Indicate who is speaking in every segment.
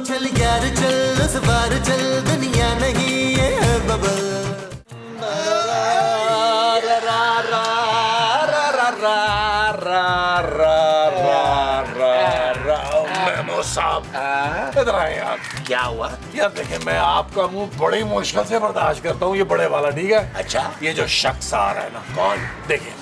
Speaker 1: चल यार चल उस बार चल दुनिया नहीं ये है बबल।
Speaker 2: इधर आए यार।
Speaker 3: क्या हुआ?
Speaker 2: यार देखिए, मैं आपका मुंह बड़ी मुश्किल से बर्दाश्त करता हूँ, ये बड़े वाला, ठीक है?
Speaker 3: अच्छा।
Speaker 2: ये जो शख्स आ रहा है ना,
Speaker 3: कौन?
Speaker 2: देखिए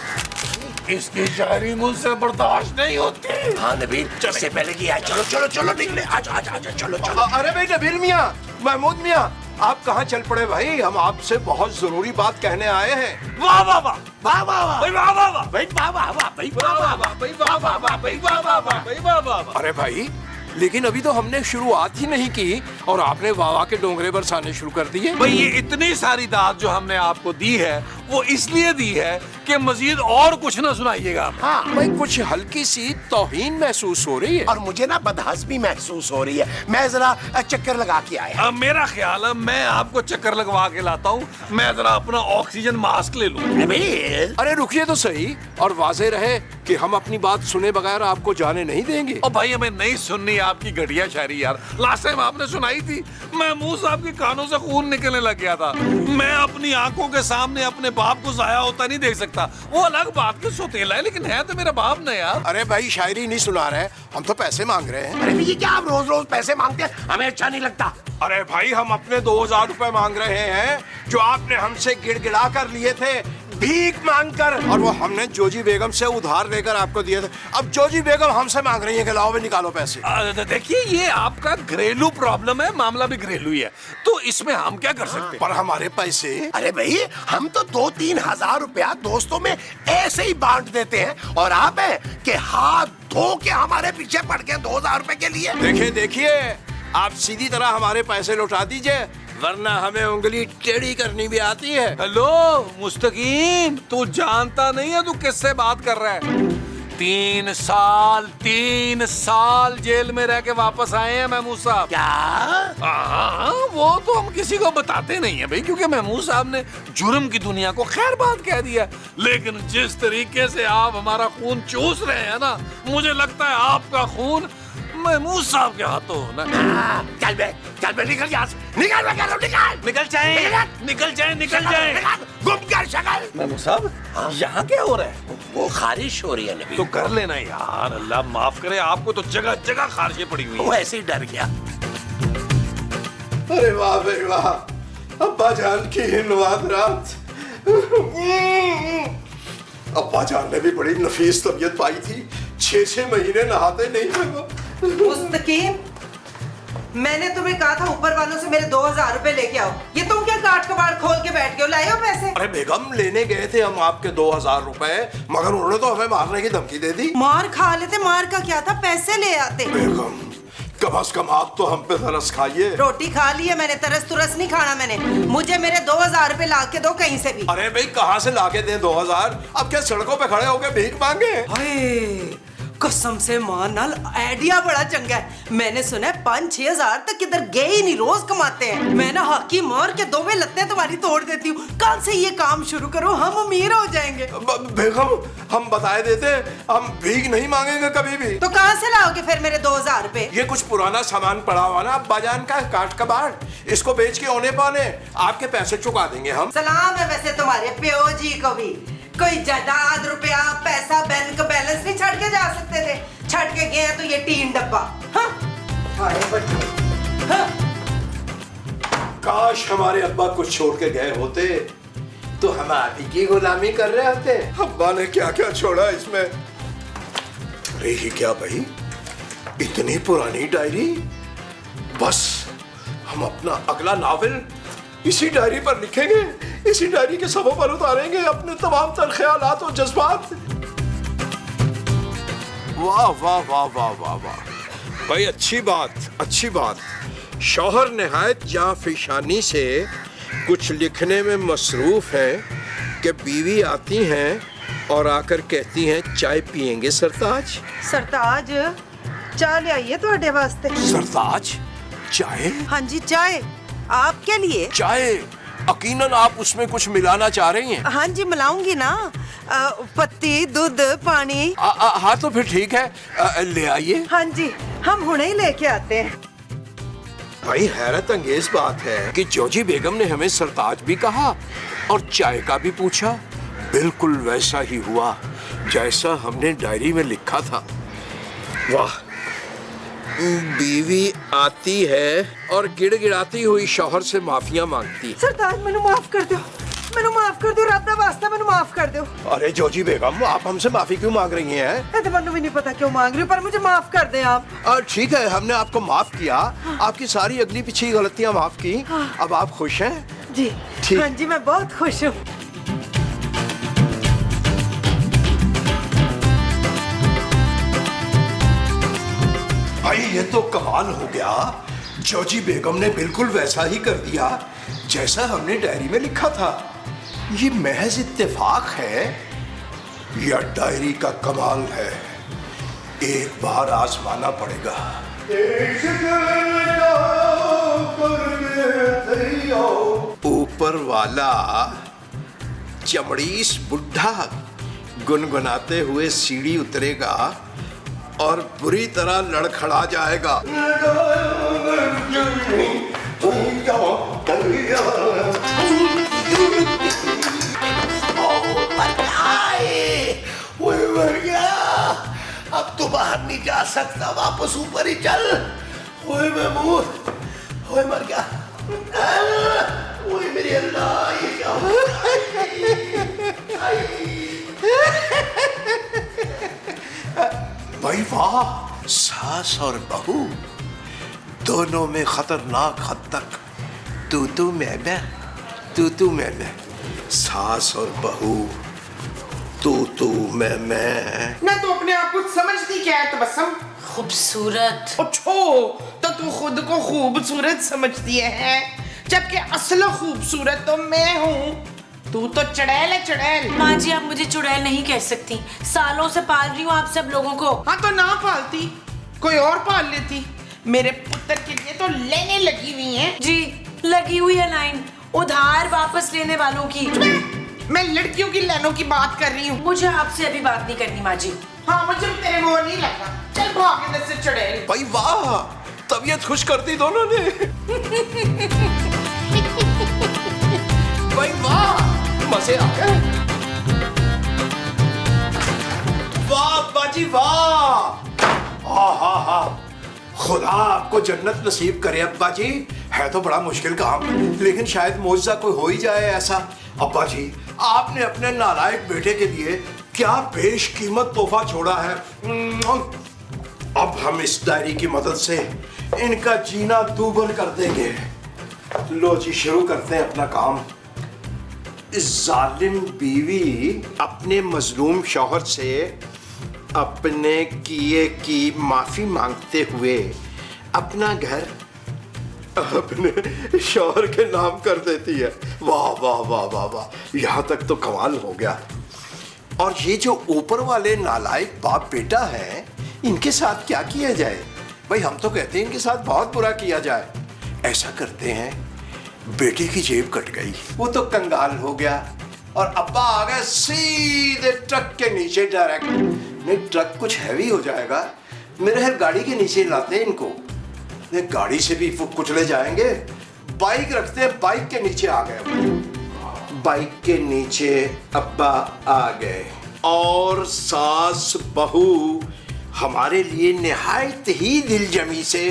Speaker 2: इसकी शायरी मुझसे बर्दाश्त नहीं होती।
Speaker 3: हाँ नबील, इससे पहले कि आए, चलो चलो चलो निकले, आजा आजा आजा, चलो चलो।
Speaker 4: अरे भाई नबील मियाँ, महमूद मियाँ, आप कहाँ चल पड़े भाई? हम आपसे बहुत जरूरी बात कहने आए हैं।
Speaker 2: वाह वाह वाह
Speaker 3: वाह वाह वाह
Speaker 2: भाई, वाह वाह वाह
Speaker 3: भाई, वाह वाह वाह भाई, वाह वाह वाह
Speaker 2: भाई, वाह वाह वाह भाई, वाह वाह वाह भाई, वाह वाह वाह।
Speaker 4: अरे भाई, लेकिन अभी तो हमने शुरुआत ही नहीं की और आपने वाह के डोंगरे बरसाने शुरू कर दिए।
Speaker 2: भाई ये इतनी सारी दाद जो हमने आपको दी है वो इसलिए दी है कि मजीद और कुछ ना सुनाइएगा।
Speaker 3: हाँ
Speaker 4: भाई कुछ हल्की सी तौहीन महसूस हो रही है।
Speaker 3: और मुझे ना बदहज़मी महसूस हो रही है, मैं जरा चक्कर लगा के आया।
Speaker 2: अब मेरा ख्याल है मैं आपको चक्कर लगवा के लाता हूँ, मैं जरा अपना ऑक्सीजन मास्क ले लूँ।
Speaker 3: नबील,
Speaker 4: अरे रुकिए तो सही, और वाजे रहे कि हम अपनी बात सुने बगैर आपको जाने नहीं देंगे।
Speaker 2: और भाई हमें नहीं सुननी आपकी घटिया शायरी यार। लास्ट टाइम आपने सुनाई थी, मैं मुंह से आपके कानों से खून निकलने लग गया था। मैं अपनी आंखों के सामने अपने बाप को जाया होता नहीं देख सकता। वो अलग बात के सोतेला है, लेकिन है तो मेरा बाप ना यार।
Speaker 4: अरे भाई शायरी नहीं सुना रहे, हम तो पैसे मांग रहे हैं।
Speaker 3: अरे ये क्या आप रोज रोज पैसे मांगते हैं? हमें अच्छा नहीं लगता।
Speaker 4: अरे भाई, हम अपने 2000 रुपए मांग रहे हैं जो आपने हमसे गिड़गिड़ा कर लिए थे, भीख मांगकर, और वो हमने जोजी बेगम से उधार लेकर आपको दिए थे। अब जोजी बेगम हमसे मांग रही है कि लाओ भी निकालो पैसे।
Speaker 2: देखिए ये आपका घरेलू प्रॉब्लम है, मामला भी घरेलू ही है, तो इसमें हम क्या कर सकते हैं?
Speaker 4: पर हमारे पैसे।
Speaker 3: अरे भाई, हम तो 2-3 हजार रुपया दोस्तों में ऐसे ही बांट देते हैं, और आप है कि हाथ धो के हमारे पीछे पड़ गए 2000 रुपए के लिए।
Speaker 4: देखिए देखिए, आप सीधी तरह हमारे पैसे लौटा दीजिए, वरना हमें उंगली टेढ़ी करनी भी आती है।
Speaker 2: हेलो मुस्तकीम, तू जानता नहीं है तू किससे बात कर रहा है? 3 साल जेल में रह के वापस आए हैं महमूद साहब।
Speaker 3: क्या?
Speaker 2: हाँ, वो तो हम किसी को बताते नहीं है भाई, क्योंकि महमूद साहब ने जुर्म की दुनिया को खैर बात कह दिया। लेकिन जिस तरीके से आप हमारा खून चूस रहे हैं ना, मुझे लगता है आपका खून महमूद साहब के हाथों ना।
Speaker 3: चल बे निकल यहाँ से, निकल बे,
Speaker 2: निकल जाए।
Speaker 3: गुम कर शक्ल।
Speaker 2: महमूद साहब, यहाँ क्या हो रहा है?
Speaker 3: वो खारिश हो रही है नबील।
Speaker 2: तो कर लेना यार, अल्लाह माफ करे, आपको तो जगह जगह खारिशें पड़ी हुई
Speaker 3: वो
Speaker 2: है।
Speaker 3: ऐसे ही डर गया।
Speaker 4: अरे वाह भाई वाह, अब्बा जान की हिंदवाद रात। अब्बा जान ने भी बड़ी नफीस तबीयत पाई थी, 6 महीने नहाते नहीं थे वो।
Speaker 5: मुस्तकीम, मैंने तुम्हें कहा था ऊपर वालों से मेरे 2000 रुपए लेके आओ, ये तुम क्या काट कबाड़ खोल के बैठ गए हो? लाए हो पैसे?
Speaker 4: अरे बेगम, लेने गए थे हम आपके 2000 रुपए, मगर उन्होंने तो हमें मारने की धमकी दे दी।
Speaker 5: मार खा लेते, मार का क्या था, पैसे ले आते।
Speaker 4: बेगम, कम से कम आप तो हम पे तरस खाइए।
Speaker 5: रोटी खा ली है मैंने, तरस तुरस नहीं खाना मैंने। मुझे मेरे 2000 रुपए ला के दो कहीं से भी।
Speaker 4: अरे भाई, कहाँ से लाके दें 2000? अब क्या सड़कों पे खड़े होके भीख मांगे?
Speaker 5: हाय, कसम से मां नाल आइडिया बड़ा चंगा है। मैंने सुना है 5-6 हजार तक किधर गए ही नहीं, रोज कमाते हैं। मैं ना हाकी मार के 2 लत्तें तुम्हारी तोड़ देती हूँ। कल से ये काम शुरू करो, हम अमीर हो जाएंगे।
Speaker 4: बेगम, हम बताए देते, हम भीख नहीं मांगेंगे कभी भी।
Speaker 5: तो कहाँ से लाओगे फिर मेरे 2000 रुपए?
Speaker 4: ये कुछ पुराना सामान पड़ा हुआ ना अब्बा जान का, काट कबाड़, इसको बेच के औने पाने आपके पैसे चुका देंगे हम।
Speaker 5: सलाम है वैसे तुम्हारे प्यो जी को भी। कोई जायदाद, रुपया, पैसा, बैंक बैलेंस नहीं छड़ के जा सकते थे? छड़ के गए तो ये टीन डब्बा। हाँ? हाँ?
Speaker 4: काश हमारे अब्बा कुछ छोड़ के गए होते तो हम आप ही की गुलामी कर रहे होते। अब्बा ने क्या क्या छोड़ा इसमें। अरे ये क्या भाई, इतनी पुरानी डायरी। बस हम अपना अगला नावल इसी डायरी पर लिखेंगे, इसी डायरी के सफ़ों पर उतारेंगे अपने तमाम तर ख्यालात और जज्बात। वाह वाह वाह वाह वाह वाह भाई, अच्छी बात। शौहर निहायत जांफिशानी से कुछ लिखने में मसरूफ है कि बीवी आती हैं और आकर कहती हैं, चाय पियेंगे सरताज?
Speaker 5: सरताज, चाय ले आइए ਤੁਹਾਡੇ वास्ते।
Speaker 4: सरताज, चाय?
Speaker 5: हाँ जी, चाय आपके लिए।
Speaker 4: चाय? यकीनन आप उसमें कुछ मिलाना चाह रही हैं?
Speaker 5: हाँ जी, मिलाऊंगी ना। पत्ती, दूध, पानी।
Speaker 4: हाँ तो फिर ठीक है, ले आइए।
Speaker 5: हाँ जी, हम हुणे ही लेके आते हैं।
Speaker 4: भाई हैरत अंगेज बात है कि जोजी बेगम ने हमें सरताज भी कहा और चाय का भी पूछा। बिल्कुल वैसा ही हुआ जैसा हमने डायरी में लिखा था। वाह, बीवी आती है और गिड़गिड़ाती हुई शौहर से माफिया मांगती है।
Speaker 5: सरताज मैनू माफ कर दो, मैनू माफ कर दो, रब दा वास्ता मैनू माफ कर दो।
Speaker 4: अरे जोजी बेगम, आप हमसे माफी क्यों मांग रही हैं?
Speaker 5: मैं तो मैनू भी नहीं पता क्यों मांग रही हूँ, पर मुझे माफ कर दे आप।
Speaker 4: ठीक है, हमने आपको माफ किया, आपकी सारी अगली पिछली गलतियां माफ की। अब आप खुश हैं?
Speaker 5: जी
Speaker 4: ठीक।
Speaker 5: हाँ जी, मैं बहुत खुश हूँ।
Speaker 4: भाई ये तो कमाल हो गया। जोजी बेगम ने बिल्कुल वैसा ही कर दिया जैसा हमने डायरी में लिखा था। ये महज इत्तेफाक है या डायरी का कमाल है? एक बार आजमाना पड़ेगा। ऊपर वाला चमड़ीस बुढ़ा गुनगुनाते हुए सीढ़ी उतरेगा और बुरी तरह लड़खड़ा जाएगा।
Speaker 3: अब तो बाहर नहीं जा सकता, वापस ऊपर ही चल। ओए महमूद, ओए मर गया। ओए मेरे अल्लाह, ये क्या हो
Speaker 4: भाई वाह, सास और बहू दोनों में खतरनाक हद तक तू मैं, तू मैं, सास और बहू तू मैं।
Speaker 6: ना तो अपने आप को समझती क्या है तबस्सुम?
Speaker 7: खूबसूरत।
Speaker 6: तो तू खुद को खूबसूरत समझती है, जबकि असल खूबसूरत तो मैं हूँ। तू तो चुड़ैल है, चुड़ैल।
Speaker 7: माँ जी, आप मुझे चुड़ैल नहीं कह सकती, सालों से पाल रही हूँ आप सब लोगों को।
Speaker 6: हाँ तो ना पालती, कोई और पाल लेती। मेरे पुत्र के लिए तो लेने लगी हुई हैं।
Speaker 7: जी, लगी हुई है लाइन उधार वापस लेने वालों की।
Speaker 6: मैं लड़कियों की लाइनों की बात कर रही हूँ।
Speaker 7: मुझे आपसे अभी बात नहीं करनी माँ जी।
Speaker 6: हाँ, मुझे तेरे वो नहीं लगा। चल भाग इधर से चुड़ैल।
Speaker 4: भाई वाह, तबीयत खुश कर दी दोनों ने। भाई वाह, मजे आ गए। वाह बाजी वाह, हा खुदा आपको जन्नत नसीब करे अब्बा जी। है तो बड़ा मुश्किल काम, लेकिन शायद मौजज़ा कोई हो ही जाए ऐसा। अब्बा जी, आपने अपने नालायक बेटे के लिए क्या बेशकीमत तोहफा छोड़ा है। अब हम इस डायरी की मदद से इनका जीना दूभर कर देंगे। लो जी, शुरू करते हैं अपना काम। इस जालिम बीवी अपने मजलूम शौहर से अपने किए की माफी मांगते हुए अपना घर अपने शौहर के नाम कर देती है। वाह वाह वाह वाह वाह, यहाँ तक तो कमाल हो गया। और ये जो ऊपर वाले नालायक बाप बेटा हैं, इनके साथ क्या किया जाए? भाई हम तो कहते हैं इनके साथ बहुत बुरा किया जाए। ऐसा करते हैं, बेटी की जेब कट गई, वो तो कंगाल हो गया, और अब्बा आ गए सीधे ट्रक के नीचे डायरेक्ट। नहीं, ट्रक कुछ हैवी हो जाएगा, मेरे हर गाड़ी के नीचे लाते हैं इनको। गाड़ी से भी कुचले जाएंगे। बाइक रखते हैं, बाइक के नीचे आ गए। बाइक के नीचे अब्बा आ गए और सास बहू हमारे लिए निहायत ही दिलजमी से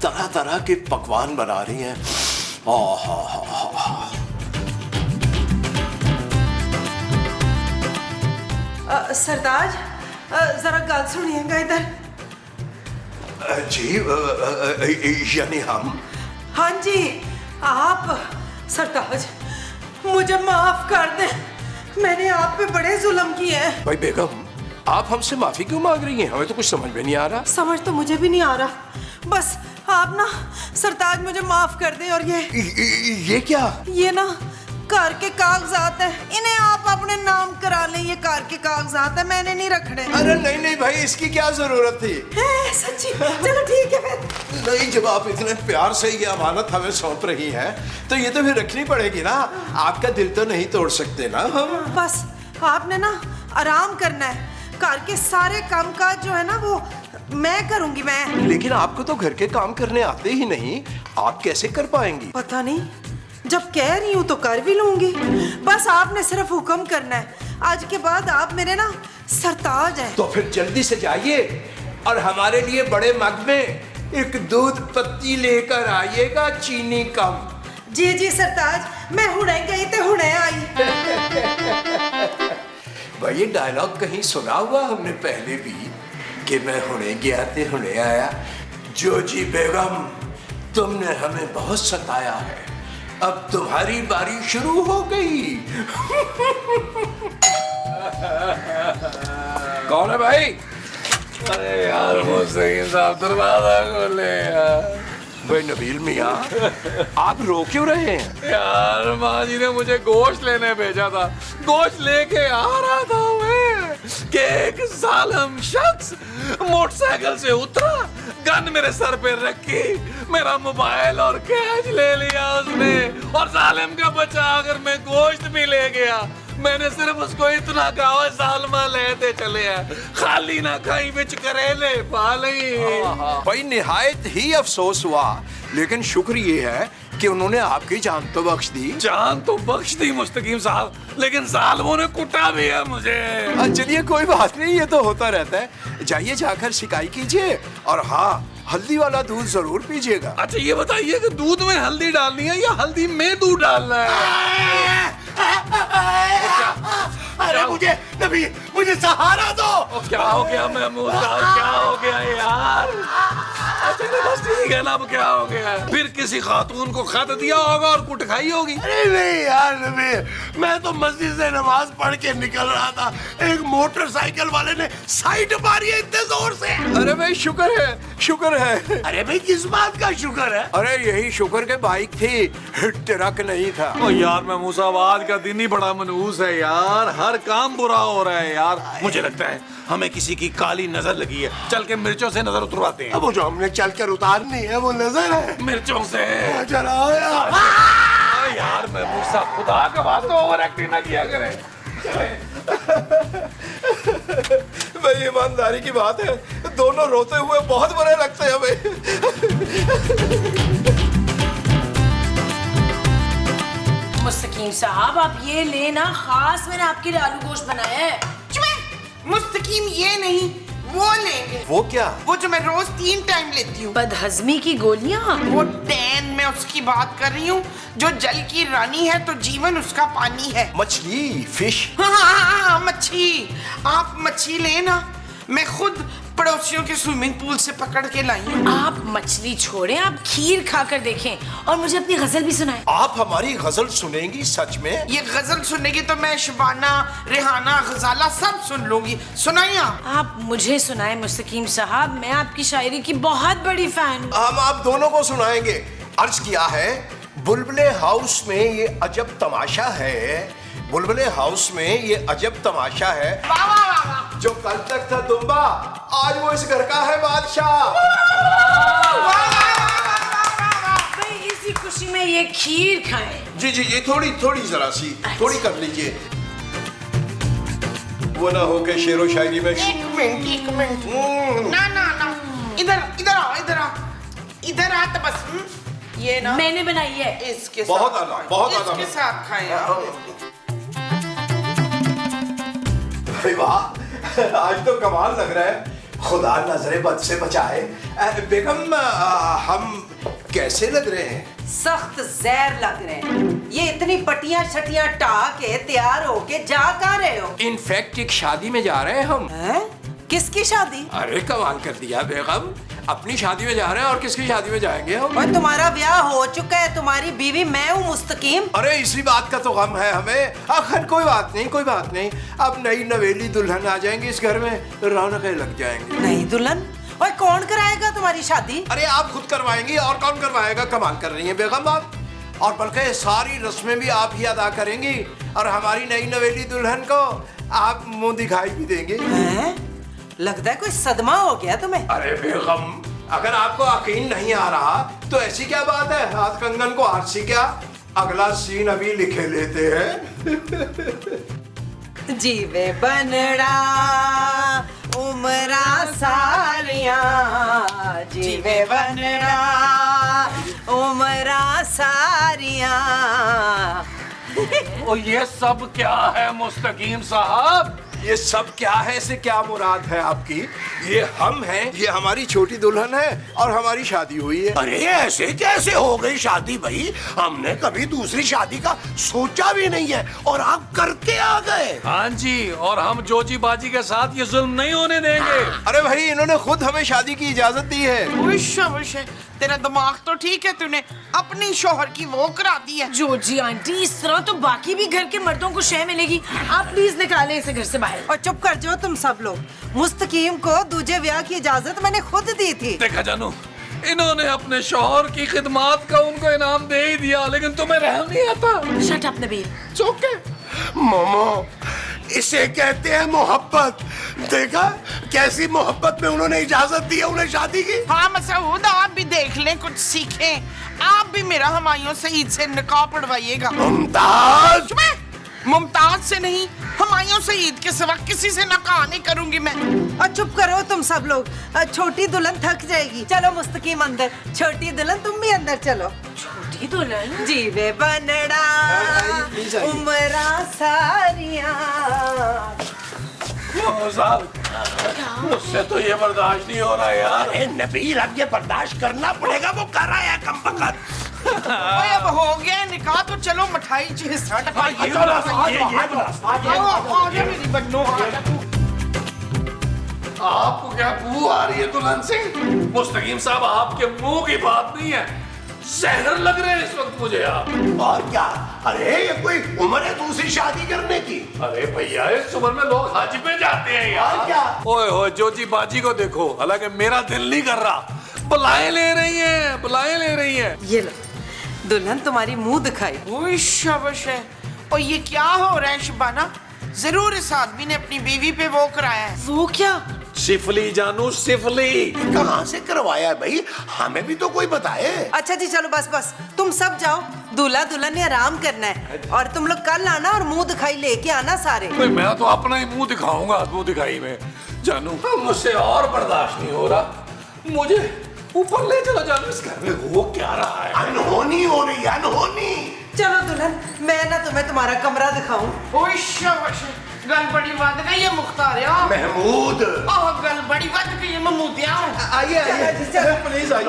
Speaker 4: तरह तरह के पकवान बना रही हैं।
Speaker 5: सरताज, जरा गल सुनिएगा इधर।
Speaker 4: जी, यानी हम?
Speaker 5: हाँ जी, आप। सरताज, मुझे माफ कर दे, मैंने आप पे बड़े जुल्म किए हैं।
Speaker 4: भाई बेगम, आप हमसे माफी क्यों मांग रही हैं? हमें तो कुछ समझ में नहीं आ रहा।
Speaker 5: समझ तो मुझे भी नहीं आ रहा, बस आप ना सरताज मुझे माफ कर दें। और
Speaker 4: ये क्या?
Speaker 5: ये ना कार के कागजात है, इन्हें आप अपने नाम करा लें। ये कार के कागजात है, मैंने नहीं रखने।
Speaker 4: अरे नहीं नहीं भाई, इसकी क्या जरूरत थी?
Speaker 5: है सच्ची? चलो ठीक है फिर।
Speaker 4: नहीं, जब आप इतने प्यार से ये अमानत हमें सौंप रही हैं, तो ये तो फिर रखनी पड़ेगी ना। आपका दिल तो नहीं तोड़ सकते ना हम।
Speaker 5: बस आपने ना आराम करना है, कार के सारे काम काज जो है ना वो मैं करूंगी मैं।
Speaker 3: लेकिन आपको तो घर के काम करने आते ही नहीं, आप कैसे कर पाएंगी?
Speaker 5: पता नहीं, जब कह रही हूँ तो कर भी लूंगी। बस आपने सिर्फ हुक्म करना है। आज के बाद आप मेरे ना सरताज हैं।
Speaker 3: तो फिर जल्दी से जाइए और हमारे लिए बड़े मग में एक दूध पत्ती लेकर आइएगा, चीनी कम।
Speaker 5: जी जी सरताज, मैं हुणे गई ते हुणे आई।
Speaker 3: भाई ये डायलॉग कहीं सुना हुआ हमने पहले भी कि मैं हुणे गया ते हुणे आया। जो जी बेगम, तुमने हमें बहुत सताया है, अब तुम्हारी बारी शुरू हो गई।
Speaker 2: कौन है भाई? अरे यार मुस्तकीम साहब दरवाजा खोले यार।
Speaker 3: भाई नबील मियाँ, आप रो क्यों रहे हैं?
Speaker 2: यार माँ जी ने मुझे गोश्त लेने भेजा था, गोश्त लेके आ रहा था मैं कि एक जालिम शख्स मोटरसाइकिल से उतरा, गन मेरे सर पे रखी, मेरा मोबाइल और कैश ले लिया उसने, और जालिम का बचा अगर मैं गोश्त भी ले गया। मैंने सिर्फ उसको इतना कहा, सालमा लेते चले हैं, खाली ना खाई बिच करेले पाली।
Speaker 3: भाई निहायत ही अफसोस हुआ, लेकिन शुक्र ये है कि उन्होंने आपकी जान तो बख्श दी।
Speaker 2: जान तो बख्श दी मुस्तकीम साहब, लेकिन जालिमों ने कुटा भी है मुझे।
Speaker 3: चलिए कोई बात नहीं, ये तो होता रहता है। जाइए जाकर शिकायत कीजिए, और हाँ, हल्दी वाला दूध जरूर पीजिएगा।
Speaker 2: अच्छा ये बताइए कि दूध में हल्दी डालनी है या हल्दी में दूध डालना है?
Speaker 3: अरे मुझे नबी, मुझे सहारा दो।
Speaker 2: क्या हो गया महमूद साहब, क्या हो गया यार? अच्छा बस ठीक है ना, अब क्या हो गया? फिर किसी खातून को खत दिया होगा और कुट खाई होगी।
Speaker 3: अरे नहीं यार नबी, मैं तो मस्जिद से नमाज पढ़ के निकल रहा था, एक मोटरसाइकिल वाले ने साइड मारी है इतने जोर से। अरे भाई शुक्र है, शुक्र है। अरे भाई किस बात का शुक्र है? अरे यही शुक्र के बाइक थी, ट्रक नहीं था।
Speaker 2: ओ यार महमूद साहब, आज का दिन ही बड़ा मनहूस है यार, हर काम बुरा हो रहा है यार। मुझे लगता है हमें किसी की काली नजर लगी है, चल के मिर्चों से नजर उतरवाते हैं।
Speaker 3: अब वो जो हमने चलकर उतारनी है वो नजर है
Speaker 2: मिर्चों से।
Speaker 3: चलाओ यार।
Speaker 2: यार महमूद साहब, खुदा का वास्ते ओवर एक्टिंग ना किया करें।
Speaker 3: भाई ईमानदारी की बात है, दोनों रोते हुए बहुत बुरे लगते हैं भाई।
Speaker 7: मुस्तकीम साहब आप ये लेना, खास मैंने आपके लिए आलू गोश्त बनाया है।
Speaker 6: मुस्तकीम ये नहीं, वो लेंगे।
Speaker 3: वो क्या?
Speaker 6: वो जो मैं रोज 3 टाइम लेती हूँ।
Speaker 7: बदहजमी की गोलियां।
Speaker 6: वो डैन, मैं उसकी बात कर रही हूँ जो जल की रानी है तो जीवन उसका पानी है।
Speaker 3: मछली, फिश।
Speaker 6: हाँ, मच्छी। आप मच्छी लेना, मैं खुद पड़ोसियों के स्विमिंग पूल से पकड़ के लाई हूँ।
Speaker 7: आप मछली छोड़ें, आप खीर खाकर देखें और मुझे अपनी गजल भी सुनाएं।
Speaker 3: आप हमारी गजल सुनेंगी सच में?
Speaker 6: ये गजल सुनेगी तो मैं शबाना, रेहाना, गजाला सब सुन लूंगी। सुनाइए
Speaker 7: आप मुझे सुनाएं मुस्तकीम साहब, मैं आपकी शायरी की बहुत बड़ी फैन हूँ।
Speaker 3: हम आप दोनों को सुनाएंगे। अर्ज किया है, बुलबुले हाउस में ये अजब तमाशा है, बुलबुले हाउस में ये अजब तमाशा है।
Speaker 6: वाह वाह वाह वाह।
Speaker 3: जो कल तक था दुम्बा, आज वो इस घर का है बादशाह।
Speaker 7: भाई इसी खुशी में ये खीर खाएं।
Speaker 3: जी जी जी, थोड़ी थोड़ी जरा सी थोड़ी कर लीजिए, वो ना हो के शेरो शायरी में।
Speaker 6: एक मिनट। ना ना ना, इधर इधर आओ, इधर आ, इधर आ तो बस। ये ना
Speaker 7: मैंने बनाई है।
Speaker 6: इसके
Speaker 3: बहुत
Speaker 6: साथ,
Speaker 3: आला, बहुत आला।
Speaker 6: इसके साथ खाएं आप।
Speaker 3: वाह, आज तो कमाल लग रहा है। खुदा नजरे बद से बचाए। बेगम, हम कैसे लग रहे हैं?
Speaker 5: सख्त जहर लग रहे हैं। ये इतनी पटियां छटियां टा के तैयार होके जा कहाँ रहे हो?
Speaker 3: इनफैक्ट एक शादी में जा रहे हैं हम।
Speaker 5: हैं? किसकी शादी?
Speaker 3: अरे कमाल कर दिया बेगम, अपनी शादी में जा रहे हैं और किसकी शादी में जाएंगे हम?
Speaker 5: और तुम्हारा ब्याह हो चुका है, तुम्हारी बीवी मैं हूँ मुस्तकीम।
Speaker 3: अरे इसी बात का तो गम है हमें। आखिर कोई बात नहीं, कोई बात नहीं, अब नई नवेली दुल्हन आ जाएंगी इस घर में, रौनकें लग जाएंगी।
Speaker 5: नई दुल्हन? और कौन कराएगा तुम्हारी शादी?
Speaker 3: अरे आप खुद करवाएंगी, और कौन करवाएगा? कमाल कर रही हैं बेगम आप। और बल्कि सारी रस्में भी आप ही अदा करेंगी, और हमारी नई नवेली दुल्हन को आप मुंह दिखाई भी देंगे।
Speaker 5: हैं? लगता है कोई सदमा हो गया तुम्हें।
Speaker 3: अरे बेगम, अगर आपको यकीन नहीं आ रहा तो ऐसी क्या बात है, हाथ कंगन को हाथ सी क्या, अगला सीन अभी लिखे लेते हैं।
Speaker 5: जीवे बनड़ा उमरा सारिया जीवे बनड़ा उमरा सारिया।
Speaker 2: और ये सब क्या है मुस्तकीम साहब?
Speaker 4: ये सब क्या है, से क्या मुराद है आपकी? ये हम हैं, ये हमारी छोटी दुल्हन है और हमारी शादी हुई है।
Speaker 3: अरे ऐसे कैसे हो गई शादी भाई? हमने कभी दूसरी शादी का सोचा भी नहीं है और आप करके आ गए।
Speaker 2: हाँ जी, और हम जोजी बाजी के साथ ये जुल्म नहीं होने देंगे।
Speaker 4: अरे भाई, इन्होंने खुद हमें शादी की इजाजत दी है।
Speaker 6: उश, तेरा दिमाग तो ठीक है, तूने अपनी शोहर की वो करा दी है।
Speaker 7: जो जी आंटी, इस तरह तो बाकी भी घर के मर्दों को शय मिलेगी। आप प्लीज निकालें इसे घर से बाहर।
Speaker 5: और चुप कर जाओ तुम सब लोग। मुस्तकीम को दूजे ब्याह की इजाजत मैंने खुद दी थी।
Speaker 2: देखा जानू, इन्होंने अपने शौहर की खिदमत का उनको इनाम दे ही दिया, लेकिन तुम्हें रहम नहीं आता।
Speaker 7: Shut up Nabeel.
Speaker 2: चौके
Speaker 3: मोमो, इसे कहते हैं मोहब्बत। देखा कैसी मोहब्बत में उन्होंने इजाजत दी है उन्हें शादी की।
Speaker 6: हाँ मसूद, आप भी देख लें, कुछ सीखें। आप भी मेरा हुमायूं सईद से निकाह पढ़वाइएगा।
Speaker 3: मुमताज,
Speaker 6: मुमताज से नहीं, हुमायूं सईद के सिवा किसी से निकाह नहीं करूंगी मैं।
Speaker 5: और चुप करो तुम सब लोग। छोटी दुल्हन थक जाएगी। चलो मुस्तकीम अंदर। छोटी दुल्हन तुम भी अंदर चलो।
Speaker 7: छोटी दुल्हन?
Speaker 5: जीवे बनड़ा उमरा सारिया।
Speaker 2: मुझसे तो ये बर्दाश्त नहीं हो रहा यार।
Speaker 3: अरे नबील, अब ये बर्दाश्त करना पड़ेगा, वो कर रहा है कम वक्त।
Speaker 6: ओए, अब हो गया निकाह तो चलो मिठाई चीज मेरी बन्नो।
Speaker 2: आपको क्या बू आ रही है दुल्हन से? मुस्तकीम साहब, आपके मुंह की बात नहीं है, जहर लग रहे हैं इस वक्त मुझे आप।
Speaker 3: और क्या? अरे ये कोई उम्र है दूसरी शादी करने की?
Speaker 2: अरे भैया, इस उम्र में लोग हज पे जाते हैं यार।
Speaker 3: और क्या?
Speaker 2: ओए होए, जोजी बाजी को देखो, हालांकि मेरा दिल नहीं कर रहा। बुलाए ले रही हैं, बुलाए ले रही हैं।
Speaker 5: ये लो, दुल्हन तुम्हारी मुंह दिखाई।
Speaker 6: ओए शाबाश है। और ये क्या हो रहा है शबाना? जरूर इस आदमी ने अपनी बीवी पे वो कराया है।
Speaker 7: वो क्या?
Speaker 2: सिफली जानू, सिफली।
Speaker 3: कहाँ से करवाया है भाई? हमें भी तो कोई बताए।
Speaker 5: अच्छा जी, चलो बस बस, तुम सब जाओ। दूल्हा दुल्हन ने आराम करना है और तुम लोग कल आना और मुंह दिखाई लेके आना सारे।
Speaker 2: मैं तो अपना ही मुंह दिखाऊंगा मुंह दिखाई में। जानू, मुझसे और बर्दाश्त नहीं हो रहा, मुझे ऊपर ले चलो। जानू, इस घर में हो क्या रहा है?
Speaker 3: अनहोनी हो रही है, अनहोनी।
Speaker 5: चलो दुल्हन, मैं ना तुम्हें तुम्हारा कमरा दिखाऊं।
Speaker 6: ओए शाबाश, गल बड़ी वध गई है मुख्तारिया।
Speaker 3: महमूद,
Speaker 6: ओह गल बड़ी वध गई है महमूदिया।
Speaker 4: आइए आइए, प्लीज आइए।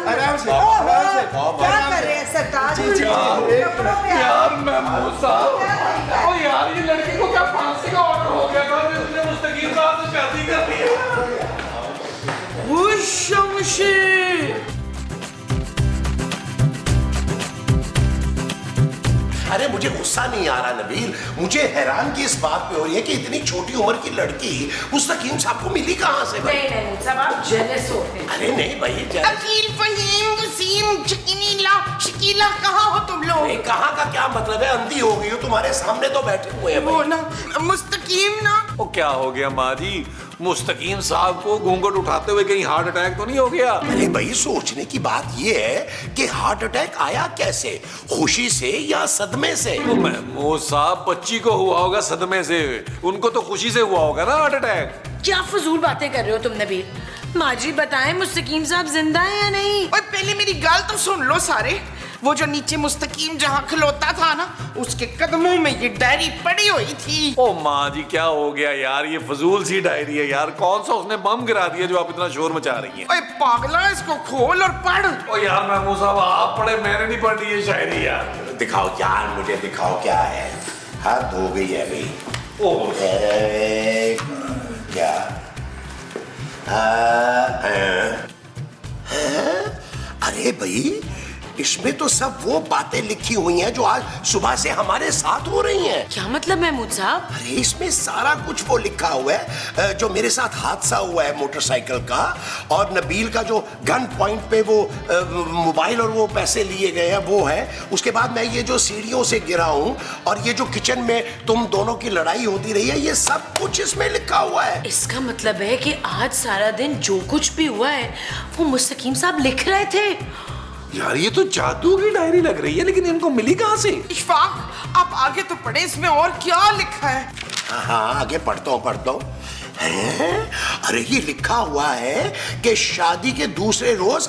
Speaker 5: आराम से। क्या कर रहे हैं सरताज?
Speaker 2: यार महमूद साहब, ओ यार, ये लड़की को क्या फांसी का ऑर्डर हो गया था? उसने मुस्तकीम साहब से शादी कर ली है।
Speaker 3: अरे मुझे गुस्सा नहीं आ रहा नबील, मुझे हैरानगी इस बात पे हो रही है कि इतनी छोटी उम्र की लड़की मुस्तकीम साहब को मिली कहाँ से भाई?
Speaker 7: नहीं सब आप जेलस होते हैं।
Speaker 3: अरे नहीं भाई,
Speaker 6: अकील, फहीम, वसीम, शकीला कहाँ हो तुम लोग?
Speaker 3: कहाँ का क्या मतलब है? अंधी हो गई हो, तुम्हारे सामने तो बैठे हुए हैं
Speaker 6: वो
Speaker 3: भाई।
Speaker 6: ना मुस्तकीम ना।
Speaker 2: ओ क्या हो गया माँ जी? मुस्तकीम साहब को घूंघट उठाते हुए कहीं हार्ट अटैक तो नहीं हो गया?
Speaker 3: अरे भाई, सोचने की बात यह है कि हार्ट अटैक आया कैसे, खुशी से या सदमे से?
Speaker 2: तो महमूद साहब, बच्ची को हुआ होगा सदमे से, उनको तो खुशी से हुआ होगा ना हार्ट अटैक।
Speaker 7: क्या फजूल बातें कर रहे हो तुम नबील? माँ जी बताएं, मुस्तकीम साहब जिंदा है या नहीं?
Speaker 6: और पहले मेरी गाल तो सुन लो सारे। वो जो नीचे मुस्तकीम जहाँ खलोता था ना, उसके कदमों में ये डायरी पड़ी हुई थी।
Speaker 2: ओ माँ जी, क्या हो गया यार? ये फजूल सी डायरी है यार। कौन सा उसने बम गिरा दिया जो आप इतना शोर मचा रही हैं?
Speaker 6: ओए पागला, इसको खोल और पढ़।
Speaker 2: ओ यार महमूद साहब, आप पढ़े, मैंने नहीं पढ़ी ये शायरी यार।
Speaker 3: दिखाओ यार, मुझे दिखाओ क्या है। हद हो गई है भाई।
Speaker 2: ओ
Speaker 3: क्या? अरे भाई, इसमें तो सब वो बातें लिखी हुई हैं जो आज सुबह से हमारे साथ हो रही हैं।
Speaker 7: क्या मतलब महमूद साहब?
Speaker 3: अरे इसमें सारा कुछ वो लिखा हुआ है जो मेरे साथ हादसा हुआ है मोटरसाइकिल का, और नबील का जो गन पॉइंट पे वो मोबाइल और वो पैसे लिए गए हैं वो है। उसके बाद मैं ये जो सीढ़ियों से गिरा हूं, और ये जो किचन में तुम दोनों की लड़ाई होती रही है, ये सब कुछ इसमें लिखा हुआ है।
Speaker 7: इसका मतलब है कि आज सारा दिन जो कुछ भी हुआ है वो मुस्तकीम साहब लिख रहे थे।
Speaker 2: यार, ये तो जादू की डायरी लग रही है, लेकिन इनको मिली कहाँ से?
Speaker 6: इशफाक, आप आगे तो पढ़े, इसमें और क्या लिखा है?
Speaker 3: हाँ हाँ, आगे पढ़ता हूँ हैं? अरे ये लिखा हुआ है कि शादी के दूसरे रोज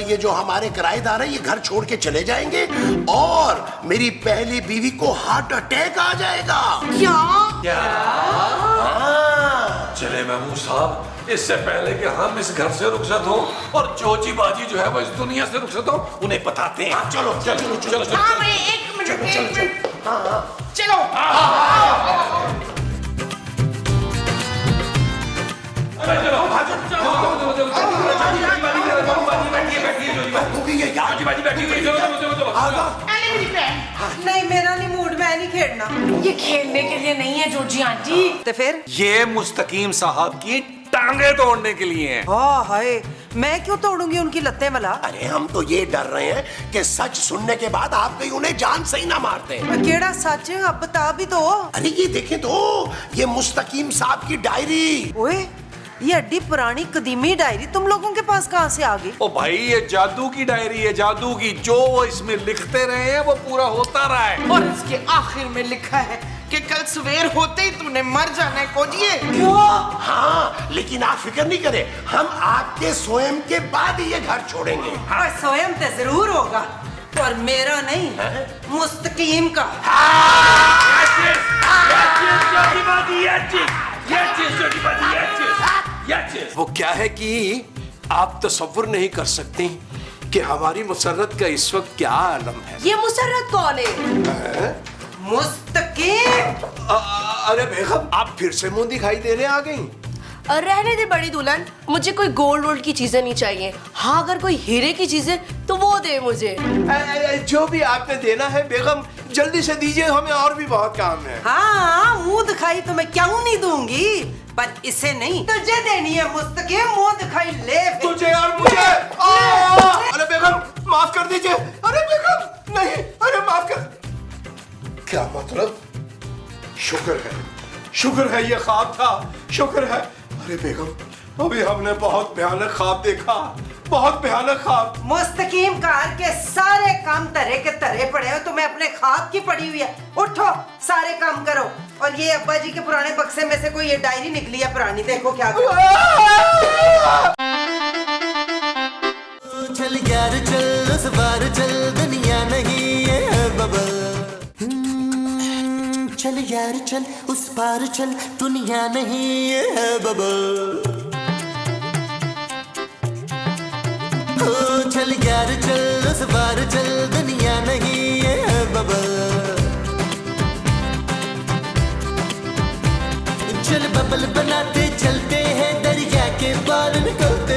Speaker 3: ये जो हमारे किराएदार है ये घर छोड़ के चले जाएंगे और मेरी पहली बीवी को हार्ट अटैक आ जाएगा।
Speaker 6: क्या?
Speaker 2: चले महमूद साहब, इससे पहले कि हम इस घर से रुखसत हो और चोची बाजी जो है वो इस दुनिया से रुखसत हो, उन्हें बताते हैं।
Speaker 3: हाँ, चलो चलो चलो चलो
Speaker 6: हाँ भाई, एक मिनट चलो।
Speaker 5: नहीं मेरा नहीं मूड, मैं नहीं खेलना।
Speaker 7: ये खेलने के लिए नहीं है जोजी आंटी।
Speaker 5: तो फिर
Speaker 2: ये मुस्तकीम साहब की टांगे तोड़ने के लिए है।
Speaker 5: हाँ हाय, मैं क्यों तोड़ूंगी उनकी लत्तें भला?
Speaker 3: अरे हम तो ये डर रहे हैं कि सच सुनने के बाद आप कहीं उन्हें जान से ही ना मारते।
Speaker 5: केड़ा सच? अब बता भी दो।
Speaker 3: अरे ये देखें तो, ये मुस्तकीम साहब की डायरी।
Speaker 5: ओए, ये अड्डी पुरानी कदीमी डायरी तुम लोगों के पास कहाँ से आ गई?
Speaker 2: ओ भाई, ये जादू की डायरी है, जादू की। जो वो इसमें लिखते रहे हैं वो पूरा होता रहा है।
Speaker 6: और इसके आखिर में लिखा है कि कल सवेर होते ही तूने मर जाना है कोजिए।
Speaker 5: क्यों?
Speaker 3: हाँ, लेकिन आप फिक्र नहीं करें, हम आपके स्वयं के बाद ही ये घर छोड़ेंगे।
Speaker 5: और स्वयं तो जरूर होगा, पर मेरा नहीं, मुस्तकीम का।
Speaker 4: वो क्या है कि आप तसव्वुर नहीं कर सकती कि हमारी मुसर्रत का इस वक्त क्या आलम है।
Speaker 7: ये मुसर्रत कौन है?
Speaker 5: मुस्तकीम!
Speaker 4: अरे बेगम, आप फिर से मुंह दिखाई देने आ गई।
Speaker 8: रहने दे बड़ी दुल्हन, मुझे कोई गोल्ड वोल्ड की चीजें नहीं चाहिए। हाँ, अगर कोई हीरे की चीजें तो वो दे मुझे।
Speaker 4: जो भी आपने देना है बेगम, जल्दी से दीजिए, हमें और भी बहुत काम है।
Speaker 5: हाँ, मुंह दिखाई तो मैं क्यों नहीं दूंगी, पर इसे नहीं, तुझे देनी है मुस्तकीम। मुंह दिखाई ले फिर।
Speaker 4: तुझे और मुझे। अरे बेगम, माफ कर दीजिए। अरे बेगम, नहीं, अरे माफ कर। क्या मतलब? शुक्र है ये ख्वाब था, शुक्र है। अरे बेगम, अभी हमने बहुत भयानक ख्वाब देखा, बहुत भयानक ख्वाब।
Speaker 5: मुस्तकीम कार के सारे काम तरे के तरे पड़े हो, तुम्हें अपने ख्वाब की पड़ी हुई है। उठो, सारे काम करो। और ये अब्बा जी के पुराने बक्से में से कोई ये डायरी निकली है पुरानी, देखो क्या करो।
Speaker 1: चल यार चल, उस बार चल, दुनिया नहीं है बबल। चल यार चल, उस पार चल, दुनिया नहीं है बबल। ओ चल यार चल, उस पार चल, दुनिया नहीं है बबल। चल बबल बनाते चलते हैं, दरिया के पार निकलते